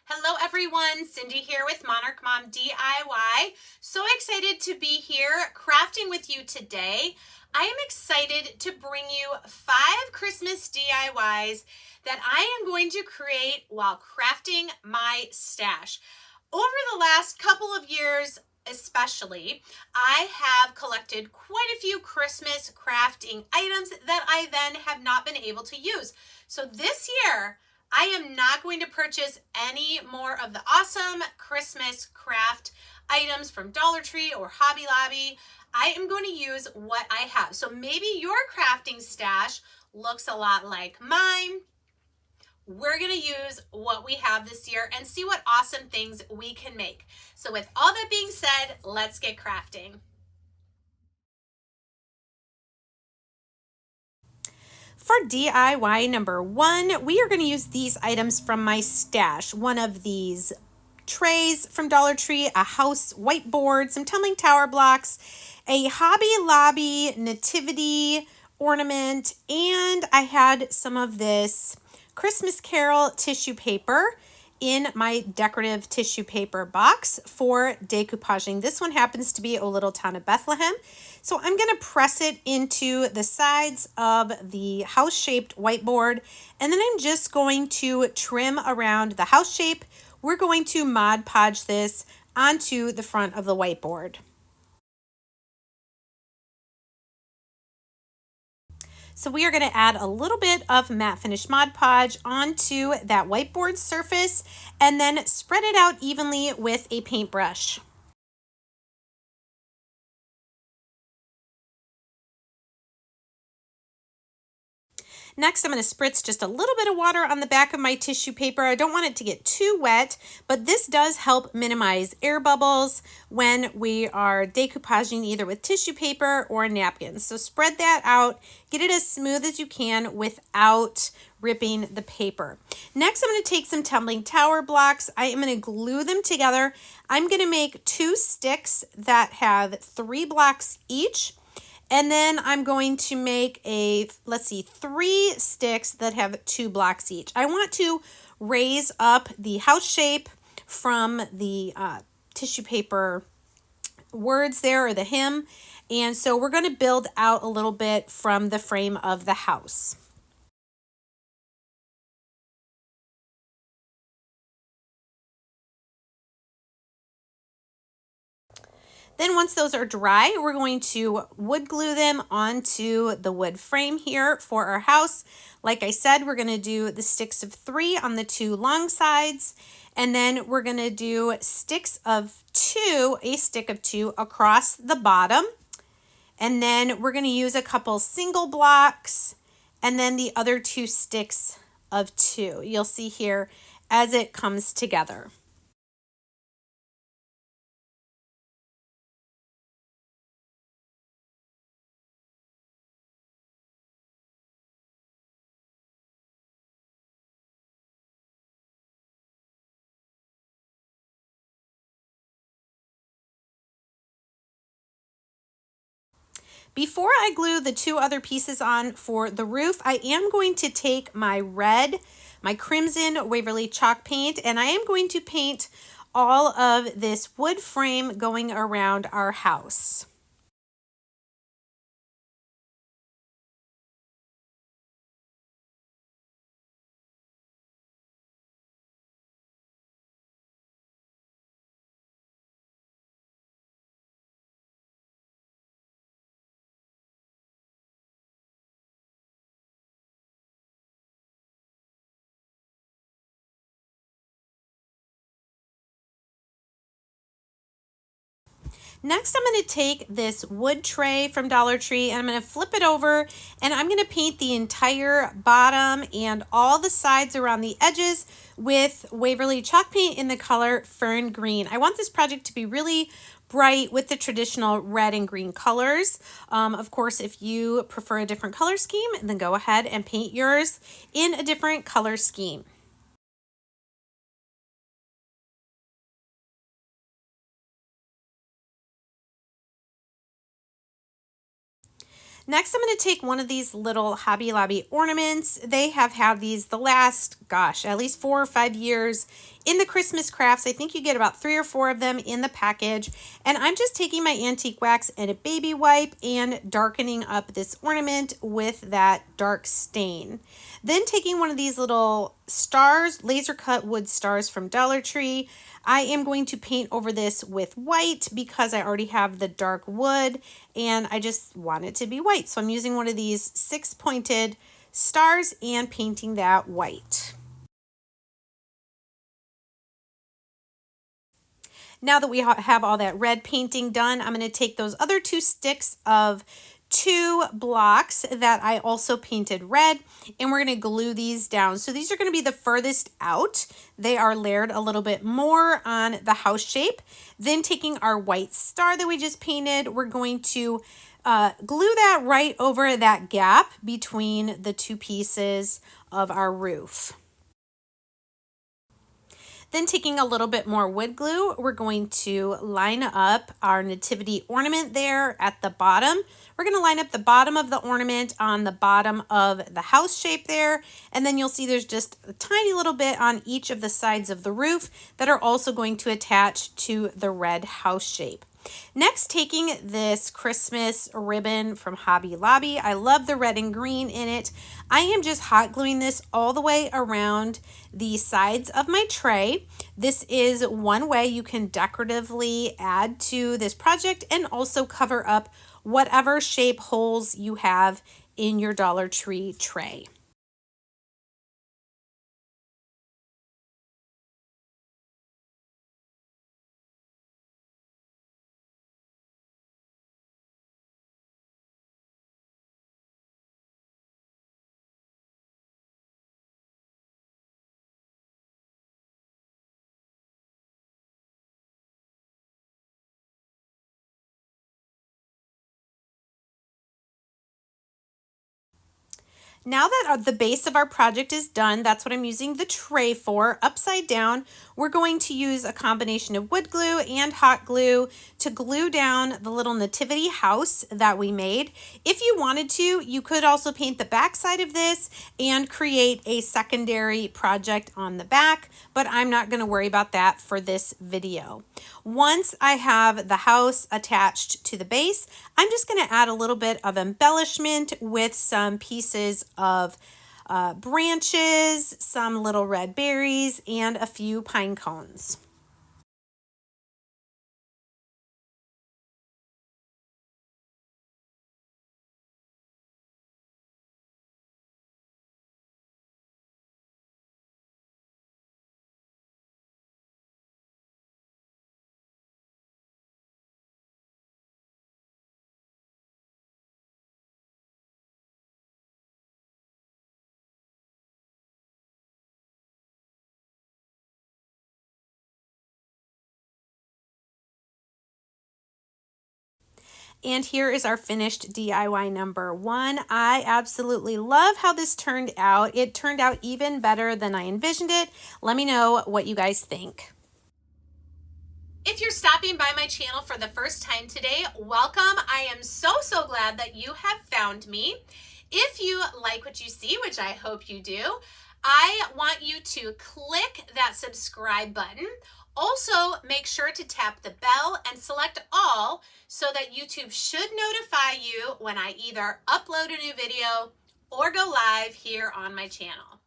Hello everyone, Cindy here with Monarch Mom DIY. So excited to be here crafting with you today. I am excited to bring you 5 Christmas DIYs that I am going to create while crafting my stash. Over the last couple of years, especially, I have collected quite a few Christmas crafting items that I then have not been able to use. So this year, I am not going to purchase any more of the awesome Christmas craft items from Dollar Tree or Hobby Lobby. I am going to use what I have. So maybe your crafting stash looks a lot like mine. We're going to use what we have this year and see what awesome things we can make. So with all that being said, let's get crafting. For DIY number 1, we are going to use these items from my stash. One of these trays from Dollar Tree, a house whiteboard, some tumbling tower blocks, a Hobby Lobby nativity ornament, and I had some of this Christmas Carol tissue paper in my decorative tissue paper box for decoupaging. This one happens to be a little town of Bethlehem. So I'm going to press it into the sides of the house-shaped whiteboard, and then I'm just going to trim around the house shape. We're going to Mod Podge this onto the front of the whiteboard. So we are going to add a little bit of matte finish Mod Podge onto that whiteboard surface and then spread it out evenly with a paintbrush. Next, I'm going to spritz just a little bit of water on the back of my tissue paper. I don't want it to get too wet, but this does help minimize air bubbles when we are decoupaging either with tissue paper or napkins. So spread that out, get it as smooth as you can without ripping the paper. Next, I'm going to take some tumbling tower blocks. I am going to glue them together. I'm going to make 2 sticks that have 3 blocks each. And then I'm going to make 3 sticks that have 2 blocks each. I want to raise up the house shape from the tissue paper words there, or the hymn. And so we're going to build out a little bit from the frame of the house. Then once those are dry, we're going to wood glue them onto the wood frame here for our house. Like I said, we're going to do the sticks of 3 on the 2 long sides. And then we're going to do sticks of 2, a stick of 2 across the bottom. And then we're going to use a couple single blocks and then the other 2 sticks of 2. You'll see here as it comes together. Before I glue the 2 other pieces on for the roof, I am going to take my crimson Waverly chalk paint, and I am going to paint all of this wood frame going around our house. Next, I'm going to take this wood tray from Dollar Tree and I'm going to flip it over, and I'm going to paint the entire bottom and all the sides around the edges with Waverly chalk paint in the color Fern Green. I want this project to be really bright with the traditional red and green colors. Of course, if you prefer a different color scheme, then go ahead and paint yours in a different color scheme. Next, I'm going to take one of these little Hobby Lobby ornaments. They have had these the last, gosh, at least 4 or 5 years in the Christmas crafts. I think you get about 3 or 4 of them in the package. And I'm just taking my antique wax and a baby wipe and darkening up this ornament with that dark stain. Then taking one of these little stars, laser cut wood stars from Dollar Tree, I am going to paint over this with white because I already have the dark wood and I just want it to be white. So I'm using one of these 6-pointed stars and painting that white. Now that we have all that red painting done, I'm going to take those other 2 sticks of 2 blocks that I also painted red, and we're going to glue these down. So these are going to be the furthest out. They are layered a little bit more on the house shape. Then taking our white star that we just painted, we're going to glue that right over that gap between the 2 pieces of our roof. Then taking a little bit more wood glue, we're going to line up our nativity ornament there at the bottom. We're going to line up the bottom of the ornament on the bottom of the house shape there. And then you'll see there's just a tiny little bit on each of the sides of the roof that are also going to attach to the red house shape. Next, taking this Christmas ribbon from Hobby Lobby. I love the red and green in it. I am just hot gluing this all the way around the sides of my tray. This is one way you can decoratively add to this project and also cover up whatever shape holes you have in your Dollar Tree tray. Now that the base of our project is done, that's what I'm using the tray for. Upside down, we're going to use a combination of wood glue and hot glue to glue down the little nativity house that we made. If you wanted to, you could also paint the back side of this and create a secondary project on the back, but I'm not going to worry about that for this video. Once I have the house attached to the base, I'm just going to add a little bit of embellishment with some pieces of branches, some little red berries, and a few pine cones. And here is our finished DIY number 1. I absolutely love how this turned out. It turned out even better than I envisioned it. Let me know what you guys think. If you're stopping by my channel for the first time today, welcome. I am so glad that you have found me. If you like what you see, which I hope you do, I want you to click that subscribe button. Also, make sure to tap the bell and select all so that YouTube should notify you when I either upload a new video or go live here on my channel.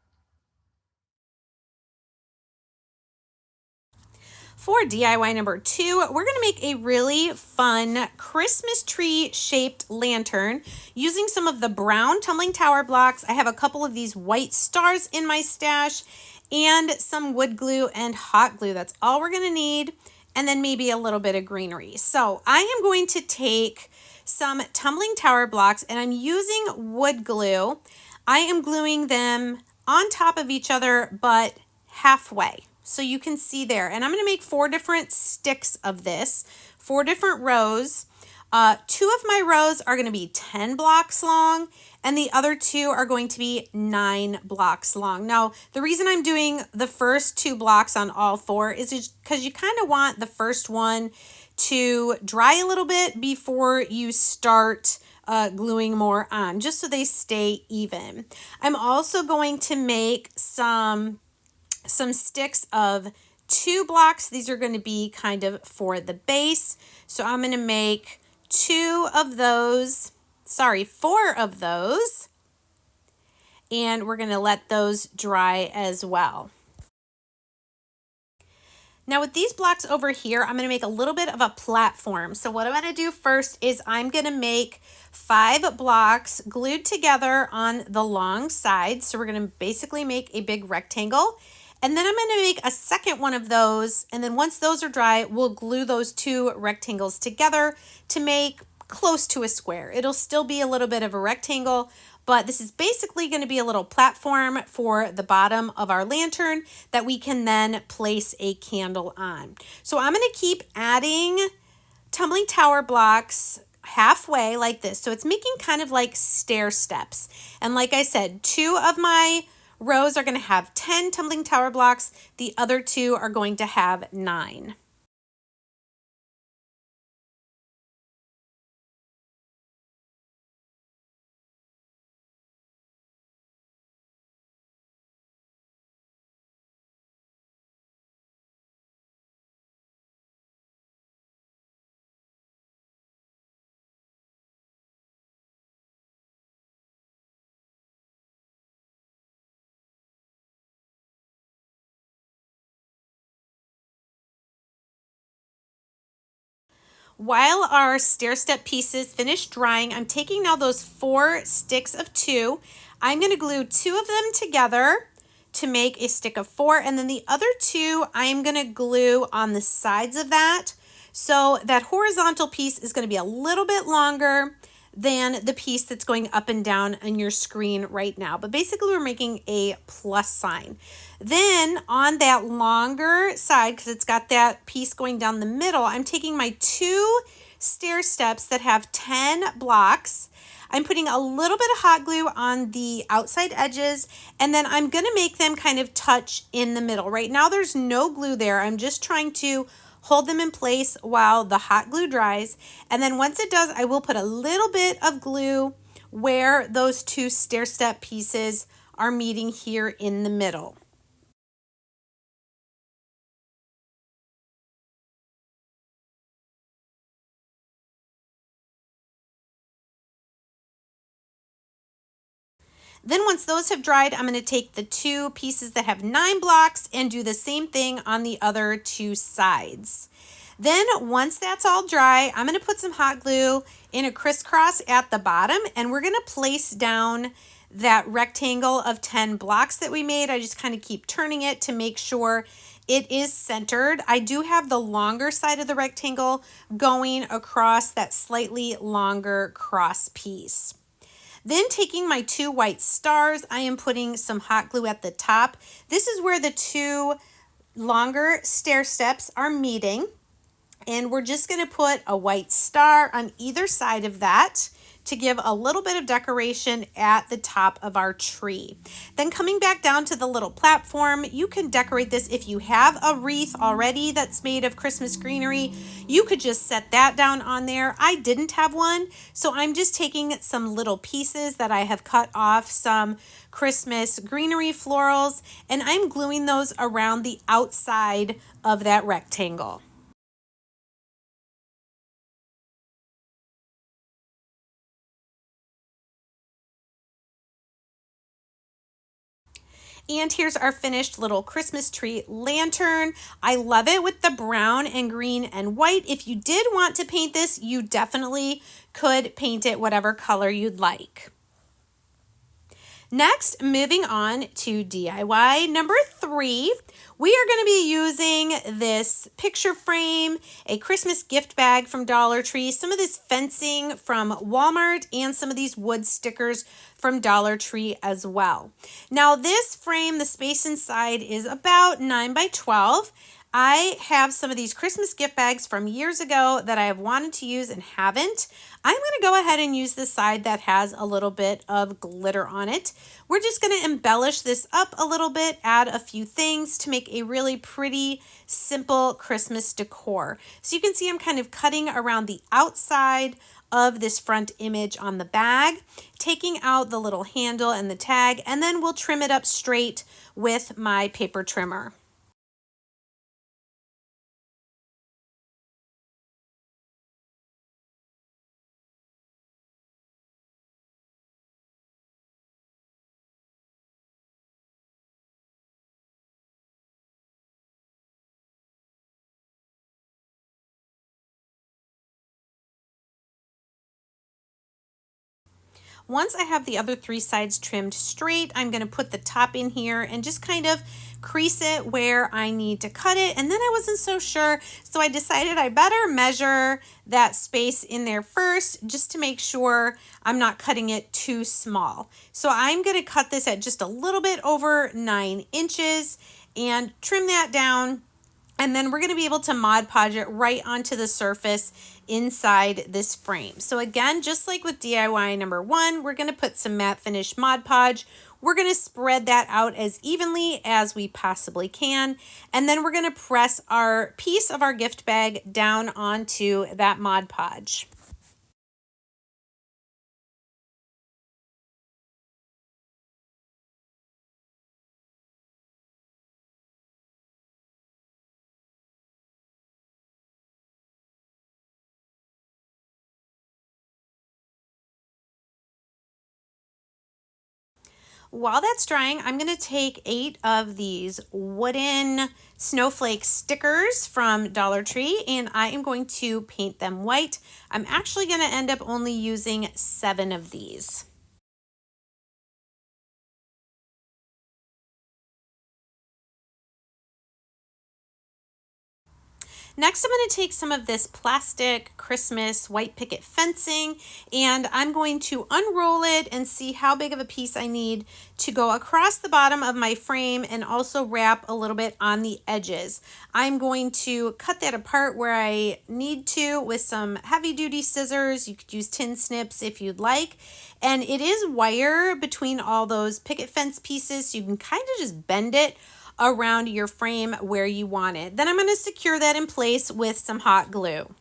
For DIY number 2, we're going to make a really fun Christmas tree shaped lantern using some of the brown tumbling tower blocks. I have a couple of these white stars in my stash and some wood glue and hot glue. That's all we're going to need, and then maybe a little bit of greenery. So I am going to take some tumbling tower blocks and I'm using wood glue. I am gluing them on top of each other, but halfway. So you can see there, and I'm going to make 4 different sticks of this, 4 different rows. 2 of my rows are going to be 10 blocks long, and the other 2 are going to be 9 blocks long. Now, the reason I'm doing the first 2 blocks on all 4 is because you kind of want the first one to dry a little bit before you start gluing more on, just so they stay even. I'm also going to make some sticks of 2 blocks. These are going to be kind of for the base. So I'm going to make 4 of those. And we're going to let those dry as well. Now with these blocks over here, I'm going to make a little bit of a platform. So what I'm going to do first is I'm going to make 5 blocks glued together on the long side. So we're going to basically make a big rectangle. And then I'm going to make a second one of those. And then once those are dry, we'll glue those 2 rectangles together to make close to a square. It'll still be a little bit of a rectangle, but this is basically going to be a little platform for the bottom of our lantern that we can then place a candle on. So I'm going to keep adding tumbling tower blocks halfway like this. So it's making kind of like stair steps. And like I said, 2 of my rows are going to have 10 tumbling tower blocks. The other 2 are going to have 9. While our stair step pieces finish drying, I'm taking now those 4 sticks of 2. I'm going to glue 2 of them together to make a stick of 4, and then the other 2 I'm going to glue on the sides of that. So that horizontal piece is going to be a little bit longer than the piece that's going up and down on your screen right now. But basically we're making a plus sign. Then on that longer side, because it's got that piece going down the middle, I'm taking my 2 stair steps that have 10 blocks. I'm putting a little bit of hot glue on the outside edges, and then I'm going to make them kind of touch in the middle. Right now there's no glue there. I'm just trying to hold them in place while the hot glue dries. And then once it does, I will put a little bit of glue where those 2 stair step pieces are meeting here in the middle. Then once those have dried, I'm going to take the 2 pieces that have 9 blocks and do the same thing on the other 2 sides. Then once that's all dry, I'm going to put some hot glue in a crisscross at the bottom, and we're going to place down that rectangle of 10 blocks that we made. I just kind of keep turning it to make sure it is centered. I do have the longer side of the rectangle going across that slightly longer cross piece. Then taking my 2 white stars, I am putting some hot glue at the top. This is where the 2 longer stair steps are meeting. And we're just going to put a white star on either side of that to give a little bit of decoration at the top of our tree. Then coming back down to the little platform, you can decorate this if you have a wreath already that's made of Christmas greenery. You could just set that down on there. I didn't have one, so I'm just taking some little pieces that I have cut off some Christmas greenery florals, and I'm gluing those around the outside of that rectangle. And here's our finished little Christmas tree lantern. I love it with the brown and green and white. If you did want to paint this, you definitely could paint it whatever color you'd like. Next, moving on to DIY number 3, we are going to be using this picture frame, a Christmas gift bag from Dollar Tree, some of this fencing from Walmart, and some of these wood stickers from Dollar Tree as well. Now this frame, the space inside is about 9 by 12. I have some of these Christmas gift bags from years ago that I have wanted to use and haven't. I'm going to go ahead and use the side that has a little bit of glitter on it. We're just going to embellish this up a little bit, add a few things to make a really pretty, simple Christmas decor. So you can see I'm kind of cutting around the outside of this front image on the bag, taking out the little handle and the tag, and then we'll trim it up straight with my paper trimmer. Once I have the other three sides trimmed straight, I'm going to put the top in here and just kind of crease it where I need to cut it. And then I wasn't so sure, so I decided I better measure that space in there first just to make sure I'm not cutting it too small. So I'm going to cut this at just a little bit over 9 inches and trim that down. And then we're going to be able to Mod Podge it right onto the surface inside this frame. So again, just like with DIY number 1, we're going to put some matte finish Mod Podge. We're going to spread that out as evenly as we possibly can. And then we're going to press our piece of our gift bag down onto that Mod Podge. While that's drying, I'm going to take 8 of these wooden snowflake stickers from Dollar Tree and I am going to paint them white. I'm actually going to end up only using 7 of these. Next, I'm going to take some of this plastic Christmas white picket fencing and I'm going to unroll it and see how big of a piece I need to go across the bottom of my frame and also wrap a little bit on the edges. I'm going to cut that apart where I need to with some heavy duty scissors. You could use tin snips if you'd like. And it is wire between all those picket fence pieces, so you can kind of just bend it around your frame where you want it. Then I'm going to secure that in place with some hot glue.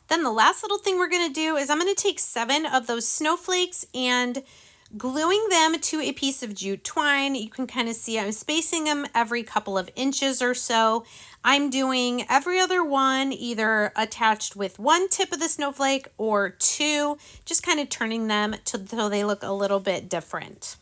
Then the last little thing we're going to do is I'm going to take 7 of those snowflakes and gluing them to a piece of jute twine. You can kind of see I'm spacing them every couple of inches or so. I'm doing every other one either attached with one tip of the snowflake or 2, just kind of turning them so they look a little bit different.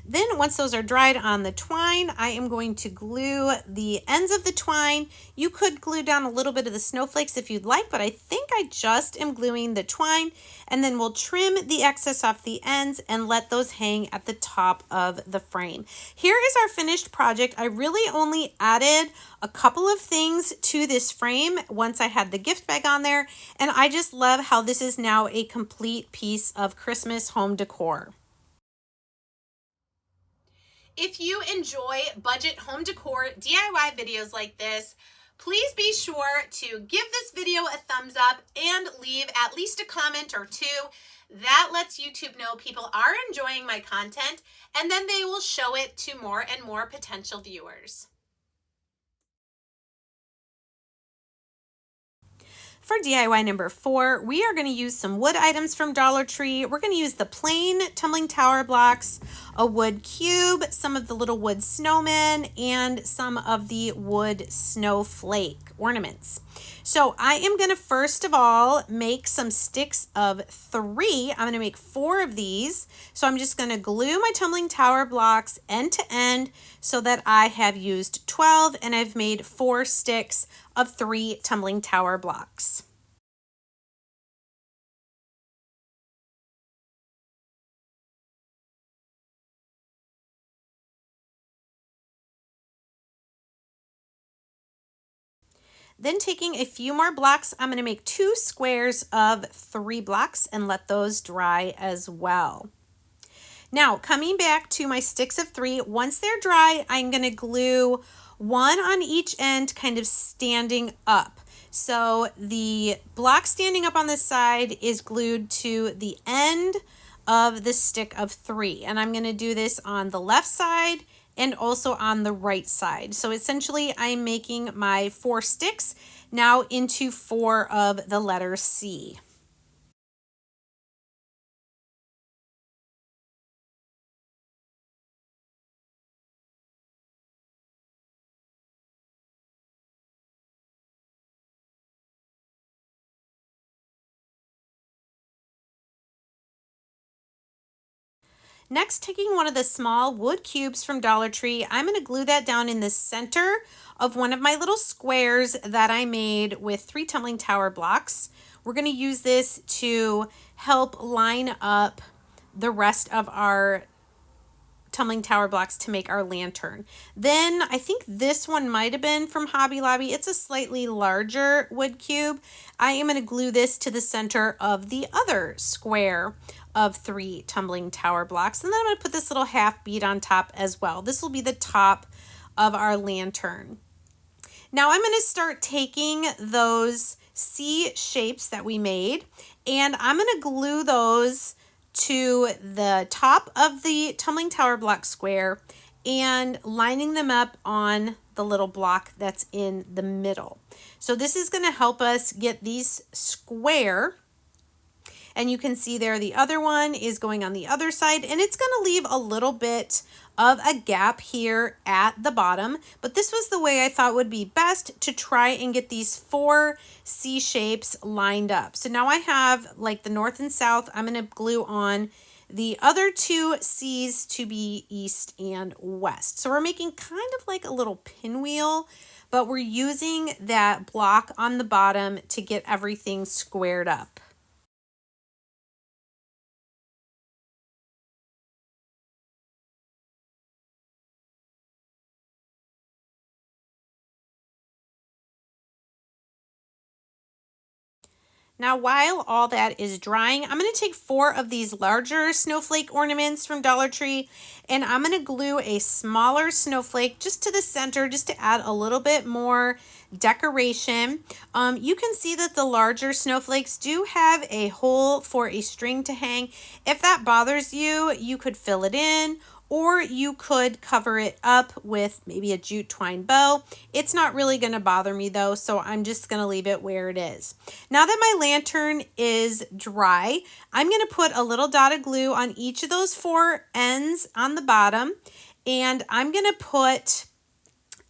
Then once those are dried on the twine, I am going to glue the ends of the twine. You could glue down a little bit of the snowflakes if you'd like, but I think I just am gluing the twine, and then we'll trim the excess off the ends and let those hang at the top of the frame. Here is our finished project. I really only added a couple of things to this frame once I had the gift bag on there, and I just love how this is now a complete piece of Christmas home decor. If you enjoy budget home decor DIY videos like this, Please be sure to give this video a thumbs up and leave at least a comment or two. That lets YouTube know people are enjoying my content, and then they will show it to more and more potential viewers. For DIY number 4, we are going to use some wood items from Dollar Tree. We're going to use the plain tumbling tower blocks, a wood cube, some of the little wood snowmen, and some of the wood snowflake ornaments. So I am going to first of all make some sticks of 3. I'm going to make 4 of these. So I'm just going to glue my tumbling tower blocks end to end so that I have used 12 and I've made 4 sticks of 3 tumbling tower blocks. Then taking a few more blocks, I'm going to make 2 squares of 3 blocks and let those dry as well. Now, coming back to my sticks of 3, once they're dry, I'm going to glue 1 on each end, kind of standing up. So the block standing up on the side is glued to the end of the stick of 3. And I'm going to do this on the left side and also on the right side. So essentially I'm making my 4 sticks now into 4 of the letter C. Next, taking one of the small wood cubes from Dollar Tree, I'm going to glue that down in the center of one of my little squares that I made with 3 tumbling tower blocks. We're going to use this to help line up the rest of our tumbling tower blocks to make our lantern. Then I think this one might have been from Hobby Lobby. It's a slightly larger wood cube. I am going to glue this to the center of the other square of 3 tumbling tower blocks. And then I'm going to put this little half bead on top as well. This will be the top of our lantern. Now I'm going to start taking those C shapes that we made and I'm going to glue those to the top of the tumbling tower block square and lining them up on the little block that's in the middle. So this is going to help us get these square. And you can see there the other one is going on the other side and it's going to leave a little bit of a gap here at the bottom. But this was the way I thought would be best to try and get these 4 C shapes lined up. So now I have like the north and south. I'm going to glue on the other 2 C's to be east and west. So we're making kind of like a little pinwheel, but we're using that block on the bottom to get everything squared up. Now, while all that is drying, I'm going to take 4 of these larger snowflake ornaments from Dollar Tree, and I'm going to glue a smaller snowflake just to the center, just to add a little bit more decoration. You can see that the larger snowflakes do have a hole for a string to hang. If that bothers you, you could fill it in, or you could cover it up with maybe a jute twine bow. It's not really going to bother me though, so I'm just going to leave it where it is. Now that my lantern is dry, I'm going to put a little dot of glue on each of those 4 ends on the bottom, and I'm going to put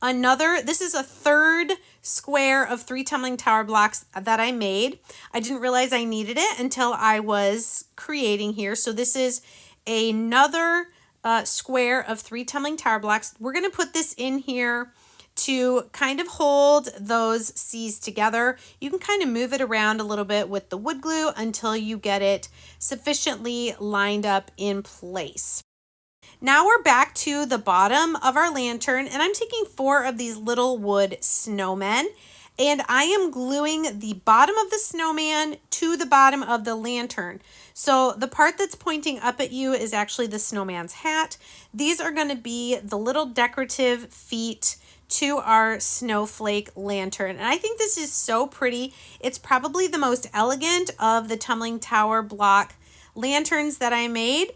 another, this is a 3rd square of 3 tumbling tower blocks that I made. I didn't realize I needed it until I was creating here. So this is another square of 3 tumbling tower blocks. We're going to put this in here to kind of hold those C's together. You can kind of move it around a little bit with the wood glue until you get it sufficiently lined up in place. Now we're back to the bottom of our lantern, and I'm taking 4 of these little wood snowmen, and I am gluing the bottom of the snowman to the bottom of the lantern. So the part that's pointing up at you is actually the snowman's hat. These are going to be the little decorative feet to our snowflake lantern. And I think this is so pretty. It's probably the most elegant of the tumbling tower block lanterns that I made.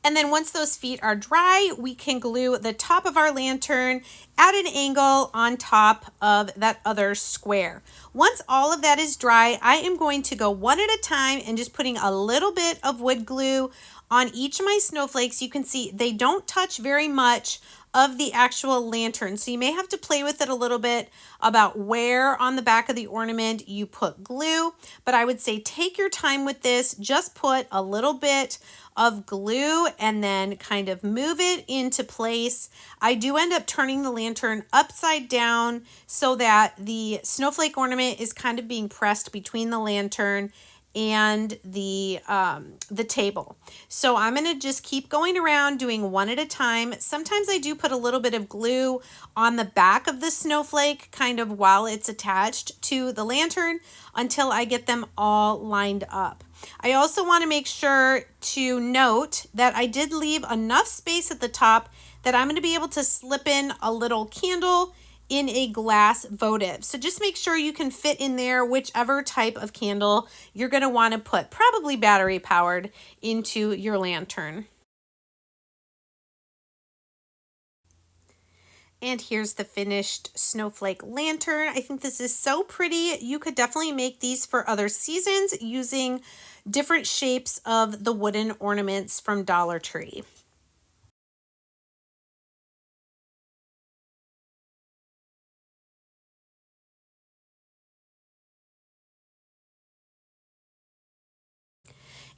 And then once those feet are dry, we can glue the top of our lantern at an angle on top of that other square. Once all of that is dry, I am going to go one at a time and just putting a little bit of wood glue on each of my snowflakes. You can see they don't touch very much of the actual lantern, so you may have to play with it a little bit about where on the back of the ornament you put glue, but I would say take your time with this. Just put a little bit of glue and then kind of move it into place. I do end up turning the lantern upside down so that the snowflake ornament is kind of being pressed between the lantern and the table. So I'm going to just keep going around doing one at a time. Sometimes I do put a little bit of glue on the back of the snowflake kind of while it's attached to the lantern until I get them all lined up. I also want to make sure to note that I did leave enough space at the top that I'm going to be able to slip in a little candle in a glass votive. So just make sure you can fit in there whichever type of candle you're going to want to put, probably battery powered, into your lantern. And here's the finished snowflake lantern. I think this is so pretty. You could definitely make these for other seasons using different shapes of the wooden ornaments from Dollar Tree.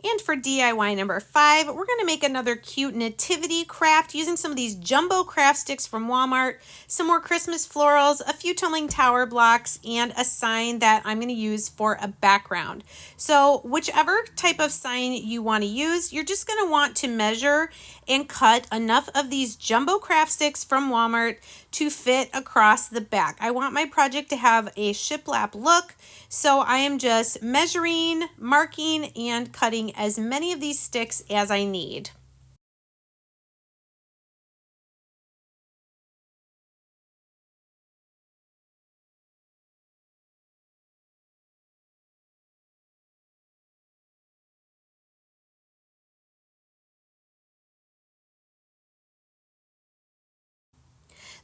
And for DIY number 5, we're going to make another cute nativity craft using some of these jumbo craft sticks from Walmart, some more Christmas florals, a few tumbling tower blocks, and a sign that I'm going to use for a background. So whichever type of sign you want to use, you're just going to want to measure and cut enough of these jumbo craft sticks from Walmart to fit across the back. I want my project to have a shiplap look, so I am just measuring, marking, and cutting as many of these sticks as I need.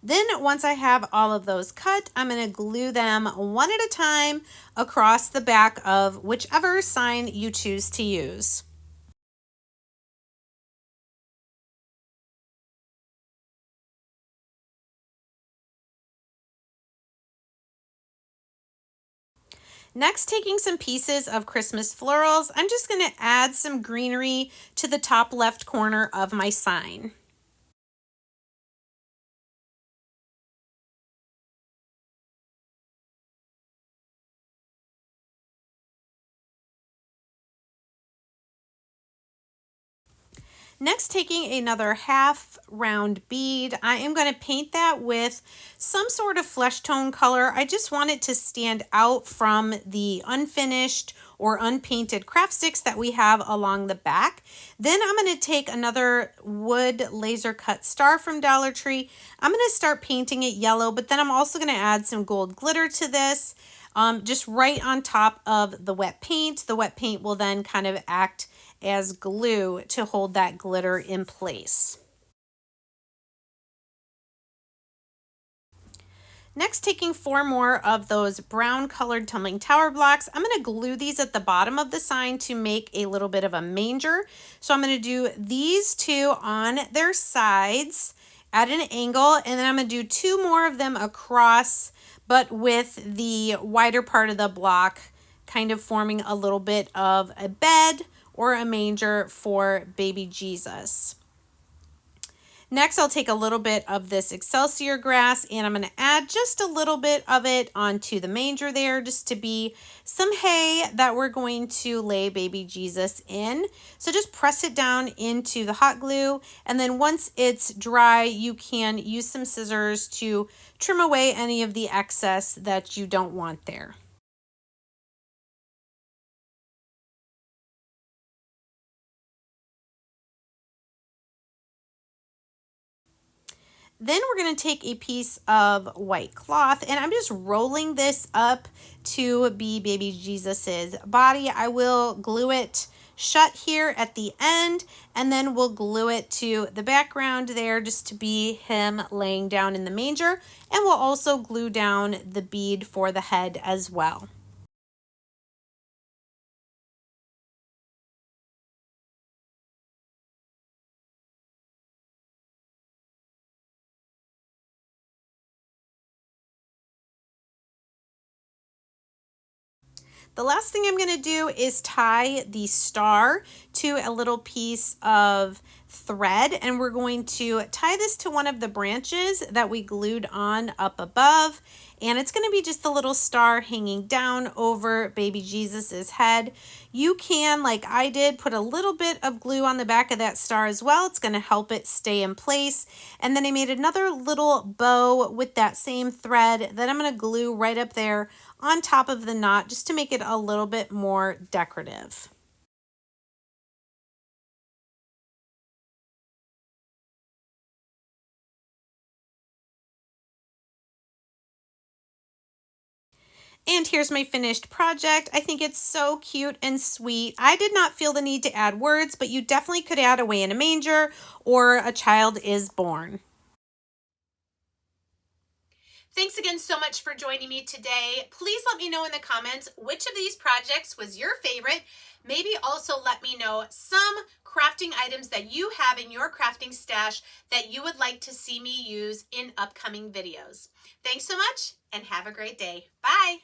Then once I have all of those cut, I'm going to glue them one at a time across the back of whichever sign you choose to use. Next, taking some pieces of Christmas florals, I'm just going to add some greenery to the top left corner of my sign. Next, taking another half round bead, I am going to paint that with some sort of flesh tone color. I just want it to stand out from the unfinished or unpainted craft sticks that we have along the back. Then I'm going to take another wood laser cut star from Dollar Tree. I'm going to start painting it yellow, but then I'm also going to add some gold glitter to this, just right on top of the wet paint. The wet paint will then kind of act as glue to hold that glitter in place. Next, taking 4 more of those brown colored tumbling tower blocks, I'm going to glue these at the bottom of the sign to make a little bit of a manger. So I'm going to do these 2 on their sides at an angle, and then I'm going to do 2 more of them across, but with the wider part of the block kind of forming a little bit of a bed or a manger for baby Jesus. Next, I'll take a little bit of this Excelsior grass and I'm going to add just a little bit of it onto the manger there, just to be some hay that we're going to lay baby Jesus in. So just press it down into the hot glue, and then once it's dry, you can use some scissors to trim away any of the excess that you don't want there. Then we're going to take a piece of white cloth, and I'm just rolling this up to be baby Jesus's body. I will glue it shut here at the end, and then we'll glue it to the background there just to be him laying down in the manger, and we'll also glue down the bead for the head as well. The last thing I'm going to do is tie the star to a little piece of thread, and we're going to tie this to one of the branches that we glued on up above, and it's going to be just a little star hanging down over baby Jesus's head. You can, like I did, put a little bit of glue on the back of that star as well. It's going to help it stay in place. And then I made another little bow with that same thread that I'm going to glue right up there on top of the knot just to make it a little bit more decorative. And here's my finished project. I think it's so cute and sweet. I did not feel the need to add words, but you definitely could add away in a manger or a child is born. Thanks again so much for joining me today. Please let me know in the comments which of these projects was your favorite. Maybe also let me know some crafting items that you have in your crafting stash that you would like to see me use in upcoming videos. Thanks so much and have a great day. Bye.